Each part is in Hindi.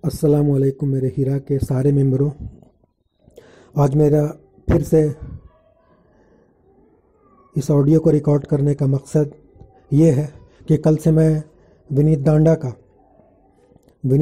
अस्सलामुअलैकुम मेरे हीरा के सारे मेंबरों। आज मेरा फिर से इस ऑडियो को रिकॉर्ड करने का मकसद ये है कि कल से मैं विनीत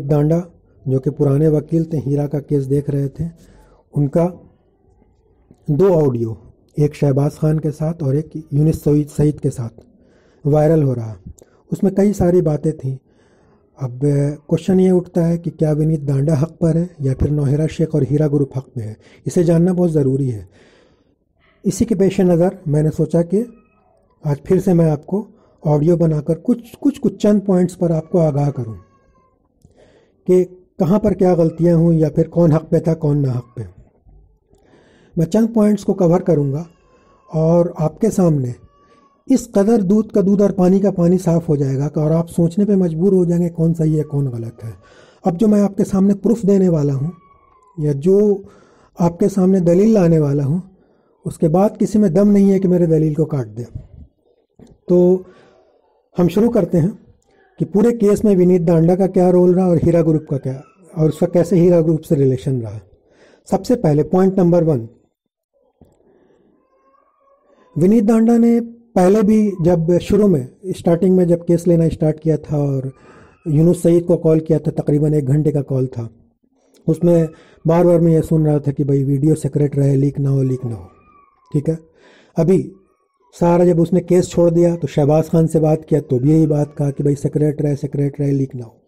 दांडा जो कि पुराने वकील थे, हीरा का केस देख रहे थे, उनका दो ऑडियो, एक शहबाज खान के साथ और एक यूनिस सईद के साथ वायरल हो रहा। उसमें कई सारी बातें थी। अब क्वेश्चन ये उठता है कि क्या विनीत दांडा हक पर है या फिर नौहिरा शेख और हीरा ग्रुप हक में है। इसे जानना बहुत ज़रूरी है। इसी के पेश नज़र मैंने सोचा कि आज फिर से मैं आपको ऑडियो बनाकर कुछ चंद पॉइंट्स पर आपको आगाह करूं कि कहां पर क्या गलतियां हुई या फिर कौन हक पे था कौन ना हक पे। मैं चंद पॉइंट्स को कवर करूंगा और आपके सामने इस कदर दूध का दूध और पानी का पानी साफ हो जाएगा और आप सोचने पे मजबूर हो जाएंगे कौन सही है कौन गलत है। अब जो मैं आपके सामने प्रूफ देने वाला हूँ या जो आपके सामने दलील लाने वाला हूँ, उसके बाद किसी में दम नहीं है कि मेरे दलील को काट दे। तो हम शुरू करते हैं कि पूरे केस में विनीत दांडा का क्या रोल रहा और हीरा ग्रुप का क्या, और उसका कैसे हीरा ग्रुप से रिलेशन रहा। सबसे पहले पॉइंट नंबर 1, विनीत दांडा ने पहले भी जब शुरू में स्टार्टिंग में जब केस लेना स्टार्ट किया था और यूनुस सईद को कॉल किया था, तकरीबन 1 घंटे का कॉल था, उसमें बार बार मैं ये सुन रहा था कि भाई वीडियो सीक्रेट रहे, लीक ना हो। ठीक है। अभी सारा जब उसने केस छोड़ दिया तो शहबाज खान से बात किया तो भी यही बात कहा कि भाई सीक्रेट रहे, लीक ना हो।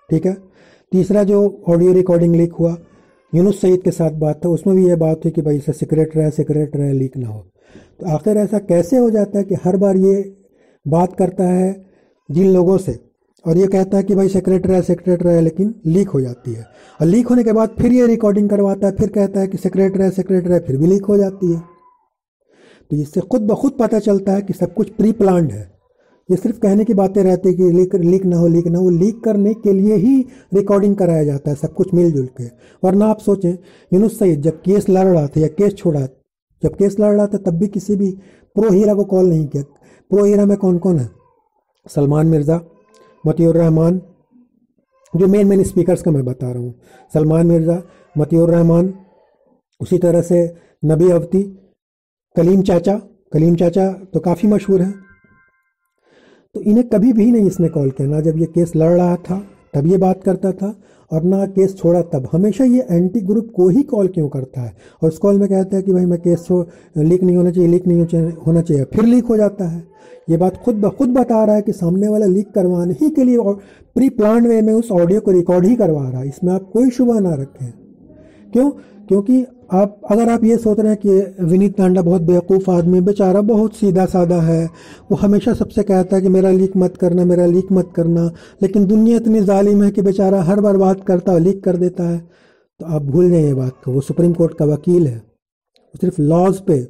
ठीक है। तीसरा जो ऑडियो रिकॉर्डिंग लीक हुआ, यूनुस सईद के साथ बात था, उसमें भी ये बात हुई कि भाई इसे सीक्रेट रहे, लीक ना हो। तो आखिर ऐसा कैसे हो जाता है कि हर बार ये बात करता है जिन लोगों से और ये कहता है कि भाई सीक्रेट रहे, लेकिन लीक हो जाती है, और लीक होने के बाद फिर ये रिकॉर्डिंग करवाता है, फिर कहता है कि सीक्रेट रहे, फिर भी लीक हो जाती है। तो इससे खुद ब खुद पता चलता है कि सब कुछ प्री प्लान्ड है। ये सिर्फ कहने की बातें रहती है कि लीक ना हो। लीक करने के लिए ही रिकॉर्डिंग कराया जाता है, सब कुछ मिलजुल के। वरना आप सोचें, यूनुस सईद जब केस लड़ रहा था या जब केस लड़ रहा था तब भी किसी भी प्रो हीरा को कॉल नहीं किया। प्रो हीरा में कौन कौन है? सलमान मिर्ज़ा, मतियुर रहमान, जो मेन स्पीकर्स का मैं बता रहा हूँ, सलमान मिर्ज़ा, मतियुर रहमान, उसी तरह से नबी अवती, कलीम चाचा तो काफ़ी मशहूर है। तो इन्हें कभी भी नहीं इसने कॉल किया, ना जब ये केस लड़ रहा था तब ये बात करता था और ना केस छोड़ा तब। हमेशा ये एंटी ग्रुप को ही कॉल क्यों करता है? और उस कॉल में कहता है कि भाई मैं केस लीक नहीं होना चाहिए, फिर लीक हो जाता है। ये बात खुद ब खुद बता रहा है कि सामने वाला लीक करवाने ही के लिए प्री प्लान वे में उस ऑडियो को रिकॉर्ड ही करवा रहा है। इसमें आप कोई शुबा ना रखें। क्यों? क्योंकि अगर आप ये सोच रहे हैं कि विनीत दांडा बहुत बेवकूफ़ आदमी, बेचारा बहुत सीधा साधा है, वो हमेशा सबसे कहता है कि मेरा लीक मत करना, लेकिन दुनिया इतनी जालिम है कि बेचारा हर बार बात करता है लीक कर देता है, तो आप भूल जाइए बात को। वो सुप्रीम कोर्ट का वकील है, वो सिर्फ लॉज पे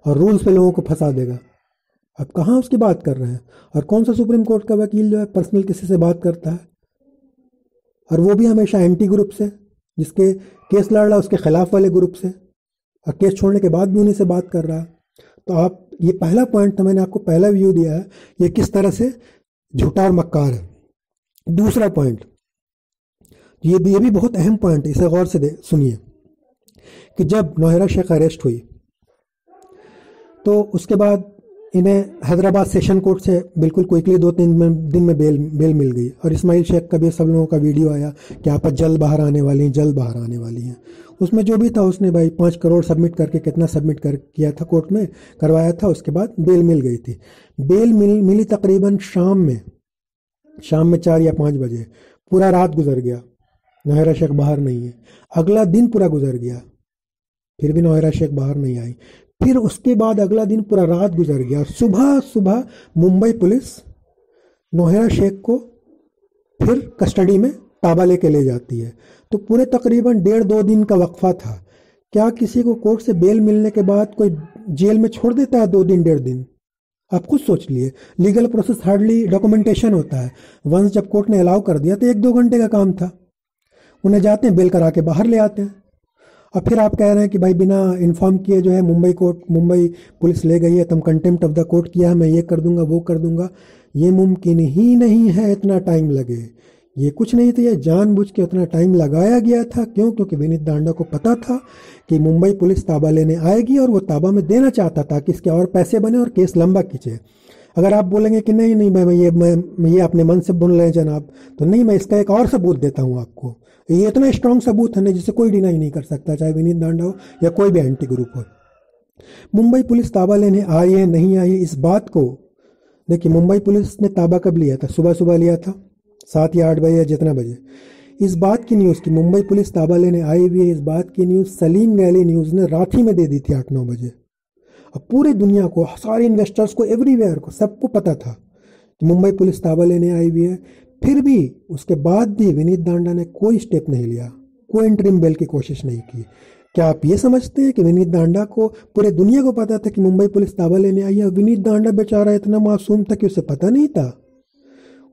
और रूल्स पे लोगों को फंसा देगा। आप कहाँ उसकी बात कर रहे हैं? और कौन सा सुप्रीम कोर्ट का वकील जो है पर्सनल किसी से बात करता है? और वो भी हमेशा एंटी ग्रुप से, जिसके केस लड़ रहा उसके खिलाफ वाले ग्रुप से, और केस छोड़ने के बाद भी उन्हीं से बात कर रहा है। तो आप, ये पहला पॉइंट था, मैंने आपको पहला व्यू दिया है ये किस तरह से झूठा और मक्कार है। दूसरा पॉइंट, ये भी बहुत अहम पॉइंट है, इसे गौर से सुनिए कि जब नौहिरा शेख अरेस्ट हुई तो उसके बाद इन्हें हैदराबाद सेशन कोर्ट से बिल्कुल क्विकली 2-3 दिन में बेल मिल गई। और इस्माइल शेख का भी सब लोगों का वीडियो आया कि आप जल्द बाहर आने वाली हैं। उसमें जो भी था उसने भाई 5 करोड़ सबमिट करके किया था, कोर्ट में करवाया था, उसके बाद बेल मिल गई थी। बेल मिली तकरीबन शाम में 4 या 5 बजे। पूरा रात गुजर गया, नौहिरा शेख बाहर नहीं है। अगला दिन पूरा गुजर गया, फिर भी नौहिरा शेख बाहर नहीं आई। फिर उसके बाद अगला दिन पूरा रात गुजर गया और सुबह मुंबई पुलिस नौहिरा शेख को फिर कस्टडी में ताबा लेके ले जाती है। तो पूरे तकरीबन 1.5-2 दिन का वक्फा था। क्या किसी को कोर्ट से बेल मिलने के बाद कोई जेल में छोड़ देता है 2 दिन 1.5 दिन? आप खुद सोच लिए। लीगल प्रोसेस हार्डली डॉक्यूमेंटेशन होता है। वंस जब कोर्ट ने अलाउ कर दिया तो 1-2 घंटे का काम था। उन्हें जाते हैं, बेल करा के बाहर ले आते हैं। और फिर आप कह रहे हैं कि भाई बिना इन्फॉर्म किए जो है मुंबई पुलिस ले गई है, तुम कंटेम्प्ट ऑफ द कोर्ट किया है, मैं ये कर दूंगा वो कर दूंगा। ये मुमकिन ही नहीं है इतना टाइम लगे। ये कुछ नहीं था, ये जानबूझ के उतना टाइम लगाया गया था। क्यों? क्योंकि विनीत दांडा को पता था कि मुंबई पुलिस ताबा लेने आएगी और वो ताबा में देना चाहता था कि इसके और पैसे बने और केस लंबा खींचे। अगर आप बोलेंगे कि नहीं नहीं मैं ये अपने मन से बोल रहे हैं जनाब, तो नहीं, मैं इसका एक और सबूत देता हूँ आपको। ये इतना स्ट्रांग सबूत है ना जिसे कोई डिनाई नहीं कर सकता, चाहे विनीत दांडा हो या कोई भी एंटी ग्रुप हो। मुंबई पुलिस ताबा लेने आई है नहीं आई है इस बात को देखिए, मुंबई पुलिस ने ताबा कब लिया था? सुबह सुबह लिया था, 7 या 8 बजे या जितना बजे। इस बात की न्यूज़ कि मुंबई पुलिस ताबा लेने आई हुई है, इस बात की न्यूज़ सलीम गैली न्यूज़ ने रात ही में दे दी थी 8-9 बजे। अब पूरी दुनिया को, सारे इन्वेस्टर्स को, एवरीवेयर को, सबको पता था कि मुंबई पुलिस ताबा लेने आई हुई है। फिर भी उसके बाद भी विनीत दांडा ने कोई स्टेप नहीं लिया, कोई इंटरिम बेल की कोशिश नहीं की। क्या आप ये समझते हैं कि विनीत दांडा को, पूरे दुनिया को पता था कि मुंबई पुलिस ताबा लेने आई है? विनीत दांडा बेचारा इतना मासूम था कि उसे पता नहीं था?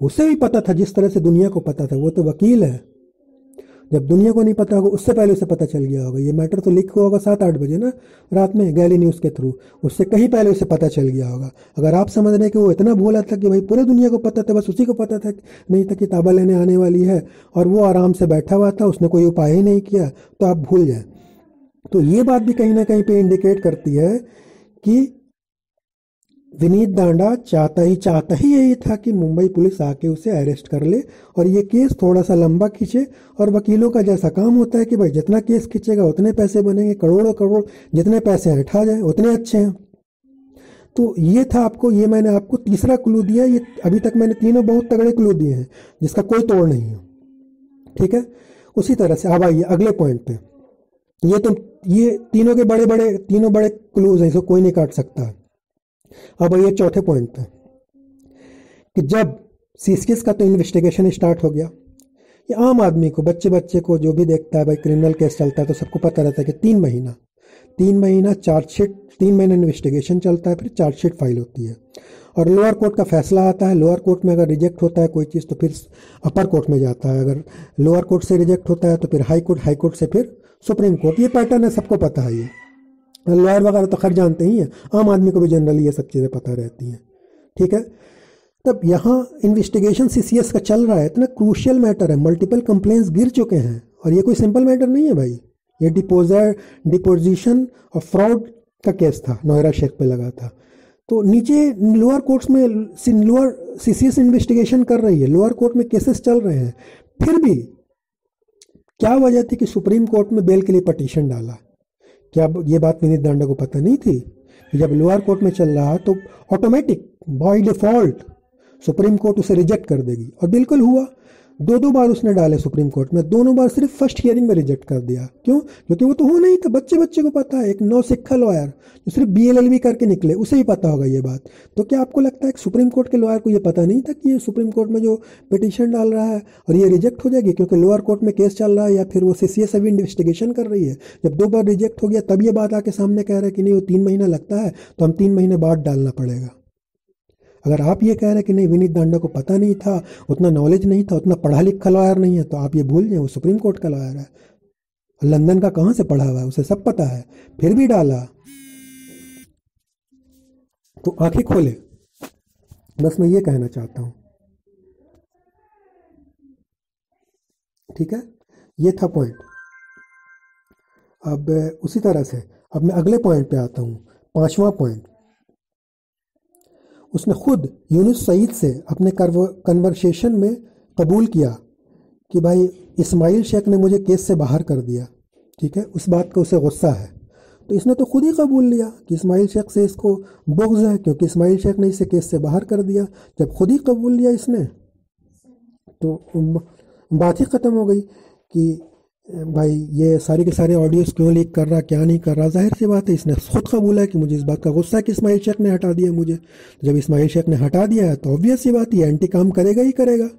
उसे भी पता था, जिस तरह से दुनिया को पता था। वो तो वकील है, जब दुनिया को नहीं पता होगा उससे पहले उसे पता चल गया होगा। ये मैटर तो लिखा होगा 7-8 बजे ना रात में गैली न्यूज़ के थ्रू, उससे कहीं पहले उसे पता चल गया होगा। अगर आप समझ रहे हैं कि वो इतना भोला था कि भाई पूरे दुनिया को पता था, बस उसी को पता था नहीं था कि ताबा लेने आने वाली है, और वो आराम से बैठा हुआ था, उसने कोई उपाय ही नहीं किया, तो आप भूल जाए। तो ये बात भी कहीं ना कहीं पे इंडिकेट करती है कि विनीत दांडा चाहता ही यही था कि मुंबई पुलिस आके उसे अरेस्ट कर ले और ये केस थोड़ा सा लंबा खींचे। और वकीलों का जैसा काम होता है कि भाई जितना केस खींचेगा उतने पैसे बनेंगे, करोड़ों करोड़ जितने पैसे उठा जाए उतने अच्छे हैं। तो ये था आपको, ये मैंने आपको तीसरा क्लू दिया। ये अभी तक मैंने तीनों बहुत तगड़े क्लू दिए हैं जिसका कोई तोड़ नहीं है, ठीक है। उसी तरह से अब आइए अगले पॉइंट पे। ये तीनों के तीनों बड़े क्लूज हैं, इसको कोई नहीं काट सकता। अब आइए चौथे पॉइंट पे कि जब सीसीएस का तो इन्वेस्टिगेशन स्टार्ट हो गया। ये आम आदमी को, बच्चे को जो भी देखता है, भाई क्रिमिनल केस चलता है तो सबको पता रहता है कि 3 महीना चार्जशीट, 3 महीने इन्वेस्टिगेशन चलता है, फिर चार्जशीट फाइल होती है और लोअर कोर्ट का फैसला आता है। लोअर कोर्ट में अगर रिजेक्ट होता है कोई चीज़ तो फिर अपर कोर्ट में जाता है। अगर लोअर कोर्ट से रिजेक्ट होता है तो फिर हाई कोर्ट से फिर सुप्रीम कोर्ट। ये पैटर्न है, सबको पता है। ये लॉयर वगैरह तो खैर जानते ही हैं, आम आदमी को भी जनरली ये सब चीज़ें पता रहती हैं, ठीक है। तब यहाँ इन्वेस्टिगेशन सीसीएस का चल रहा है, इतना क्रूशियल मैटर है, मल्टीपल कंप्लेंट्स गिर चुके हैं और ये कोई सिंपल मैटर नहीं है भाई। ये डिपोजिशन और फ्रॉड का केस था, नोएरा शेख पे लगा था। तो नीचे लोअर कोर्ट्स में लोअर सीसीएस इन्वेस्टिगेशन कर रही है, लोअर कोर्ट में केसेस चल रहे हैं, फिर भी क्या वजह थी कि सुप्रीम कोर्ट में बेल के लिए पटिशन डाला? क्या ये बात विनीत दांडा को पता नहीं थी कि जब लोअर कोर्ट में चल रहा तो automatic by default supreme court उसे रिजेक्ट कर देगी? और बिल्कुल हुआ। 2 बार उसने डाले सुप्रीम कोर्ट में, दोनों बार सिर्फ फर्स्ट हियरिंग में रिजेक्ट कर दिया। क्यों? क्योंकि वो तो होना ही था। बच्चे को पता है, एक नौसिखा लॉयर जो सिर्फ BLLB करके निकले उसे ही पता होगा ये बात। तो क्या आपको लगता है कि सुप्रीम कोर्ट के लॉयर को ये पता नहीं था कि ये सुप्रीम कोर्ट में जो पिटीशन डाल रहा है और ये रिजेक्ट हो जाएगी क्योंकि लोअर कोर्ट में केस चल रहा है, या फिर वो सीसीएस अभी इन्वेस्टिगेशन कर रही है? जब 2 बार रिजेक्ट हो गया तब ये बात आके सामने कह रहा है कि नहीं वो 3 महीना लगता है तो हम 3 महीने बाद डालना पड़ेगा। अगर आप ये कह रहे हैं कि नहीं विनीत दांडा को पता नहीं था, उतना नॉलेज नहीं था, उतना पढ़ा लिखा लॉयर नहीं है, तो आप ये भूल जाए वो सुप्रीम कोर्ट का लॉयर है। लंदन का कहाँ से पढ़ा हुआ है, उसे सब पता है, फिर भी डाला। तो आंखें खोले, बस मैं ये कहना चाहता हूं, ठीक है। ये था पॉइंट। अब उसी तरह से अब मैं अगले पॉइंट पे आता हूं, 5वां पॉइंट। उसने खुद यूनुस सईद से अपने कन्वर्सेशन में कबूल किया कि भाई इस्माइल शेख ने मुझे केस से बाहर कर दिया, ठीक है। उस बात का उसे गुस्सा है, तो इसने तो खुद ही कबूल लिया कि इस्माइल शेख से इसको बुग़्ज़ है क्योंकि इस्माइल शेख ने इसे केस से बाहर कर दिया। जब खुद ही कबूल लिया इसने तो बात ही ख़त्म हो गई कि भाई ये सारी के सारे ऑडियोज़ क्यों लीक कर रहा, क्या नहीं कर रहा। जाहिर सी बात है इसने खुद कबूला है कि मुझे इस बात का गुस्सा है कि इस्माइल शेख ने हटा दिया मुझे। जब इस्माइल शेख ने हटा दिया है तो ऑब्वियस सी बात ये एंटी काम करेगा ही करेगा।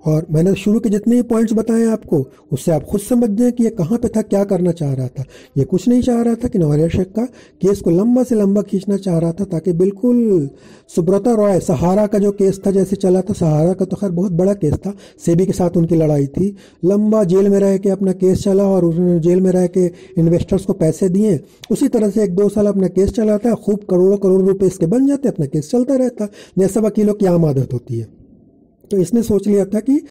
और मैंने शुरू के जितने भी पॉइंट्स बताए आपको उससे आप खुद समझ जाए कि ये कहाँ पे था, क्या करना चाह रहा था। ये कुछ नहीं चाह रहा था कि नौरिया शेख का केस को लंबा से लंबा खींचना चाह रहा था ताकि बिल्कुल सुब्रता रॉय सहारा का जो केस था जैसे चला था, सहारा का तो खैर बहुत बड़ा केस था, सेबी के साथ उनकी लड़ाई थी, लंबा जेल में रह के अपना केस चला और उन्होंने जेल में रह के इन्वेस्टर्स को पैसे दिए। उसी तरह से 1-2 साल अपना केस चलाता है, खूब करोड़ों करोड़ रुपए इसके बन जाते, अपना केस चलता रहता, जैसा वकीलों की आम आदत होती है। तो इसने सोच लिया था कि